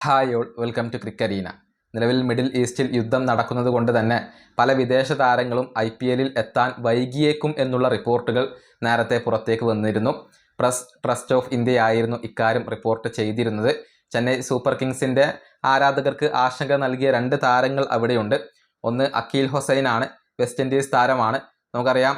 Hi all, welcome to ക്രിക്കറീന. നിലവിൽ middle ഈസ്റ്റിൽ യുദ്ധം നടക്കുന്നത് കൊണ്ട് തന്നെ പല വിദേശ താരങ്ങളും IPLൽ എത്താൻ വൈകിയേക്കും എന്നുള്ള റിപ്പോർട്ടുകൾ നേരത്തെ പുറത്തേക്ക് വന്നിരുന്നു. പ്രസ് ട്രസ്റ്റ് ഓഫ് ഇന്ത്യ ആയിരുന്നു ഇക്കാര്യം റിപ്പോർട്ട് ചെയ്തിരുന്നത്. ചെന്നൈ സൂപ്പർ കിങ്സിൻ്റെ ആരാധകർക്ക് ആശങ്ക നൽകിയ 2 താരങ്ങൾ അവിടെയുണ്ട്. ഒന്ന് അക്കീൽ ഹുസൈനാണ്, വെസ്റ്റ് ഇൻഡീസ് താരമാണ്. നമുക്കറിയാം,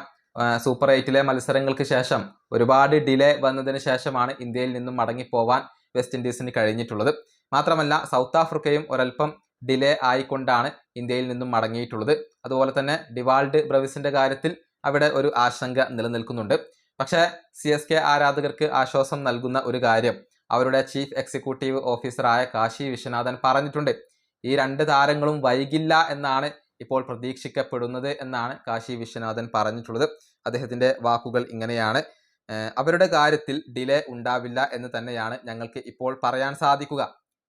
സൂപ്പർ 8ലെ മത്സരങ്ങൾക്ക് ശേഷം ഒരുപാട് ഡിലേ വന്നതിന് ശേഷമാണ് ഇന്ത്യയിൽ നിന്നും മടങ്ങിപ്പോവാൻ വെസ്റ്റ് ഇൻഡീസിന് കഴിഞ്ഞിട്ടുള്ളത്. മാത്രമല്ല സൗത്ത് ആഫ്രിക്കയും ഒരൽപ്പം ഡിലേ ആയിക്കൊണ്ടാണ് ഇന്ത്യയിൽ നിന്നും മടങ്ങിയിട്ടുള്ളത്. അതുപോലെ തന്നെ ഡിവാൾഡ് ബ്രവിസിൻ്റെ കാര്യത്തിൽ അവിടെ ഒരു ആശങ്ക നിലനിൽക്കുന്നുണ്ട്. പക്ഷേ CSK ആരാധകർക്ക് ആശ്വാസം നൽകുന്ന ഒരു കാര്യം അവരുടെ ചീഫ് എക്സിക്യൂട്ടീവ് ഓഫീസറായ കാശി വിശ്വനാഥൻ പറഞ്ഞിട്ടുണ്ട്. ഈ 2 താരങ്ങളും വൈകില്ല എന്നാണ് ഇപ്പോൾ പ്രതീക്ഷിക്കപ്പെടുന്നത് എന്നാണ് കാശി വിശ്വനാഥൻ പറഞ്ഞിട്ടുള്ളത്. അദ്ദേഹത്തിൻ്റെ വാക്കുകൾ ഇങ്ങനെയാണ്: അവരുടെ കാര്യത്തിൽ ഡിലേ ഉണ്ടാവില്ല എന്ന് തന്നെയാണ് ഞങ്ങൾക്ക് ഇപ്പോൾ പറയാൻ സാധിക്കുക.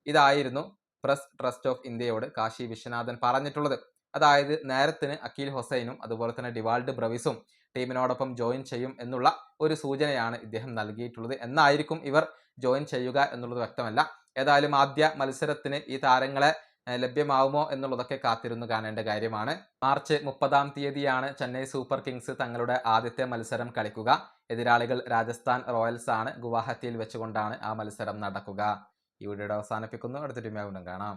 ഇതായിരുന്നു പ്രസ് ട്രസ്റ്റ് ഓഫ് ഇന്ത്യയോട് കാശി വിശ്വനാഥൻ പറഞ്ഞിട്ടുള്ളത്. അതായത് നേരത്തിന് അക്കീൽ ഹുസൈനും അതുപോലെ തന്നെ ഡിവാൾഡ് ബ്രവിസും ടീമിനോടൊപ്പം ജോയിൻ ചെയ്യും എന്നുള്ള ഒരു സൂചനയാണ് ഇദ്ദേഹം നൽകിയിട്ടുള്ളത്. എന്നായിരിക്കും ഇവർ ജോയിൻ ചെയ്യുക എന്നുള്ളത് വ്യക്തമല്ല. ഏതായാലും ആദ്യ മത്സരത്തിന് ഈ താരങ്ങളെ ലഭ്യമാവുമോ എന്നുള്ളതൊക്കെ കാത്തിരുന്ന് കാണേണ്ട കാര്യമാണ്. മാർച്ച് 30-ാം തീയതിയാണ് ചെന്നൈ സൂപ്പർ കിങ്സ് തങ്ങളുടെ ആദ്യത്തെ മത്സരം കളിക്കുക. എതിരാളികൾ രാജസ്ഥാൻ റോയൽസ് ആണ്. ഗുവാഹത്തിയിൽ വെച്ചുകൊണ്ടാണ് ആ മത്സരം നടക്കുക. ഈ വീഡിയോയുടെ അവസാനിപ്പിക്കുന്നു. അടുത്ത ടീമിനെ വീണ്ടും കാണാം.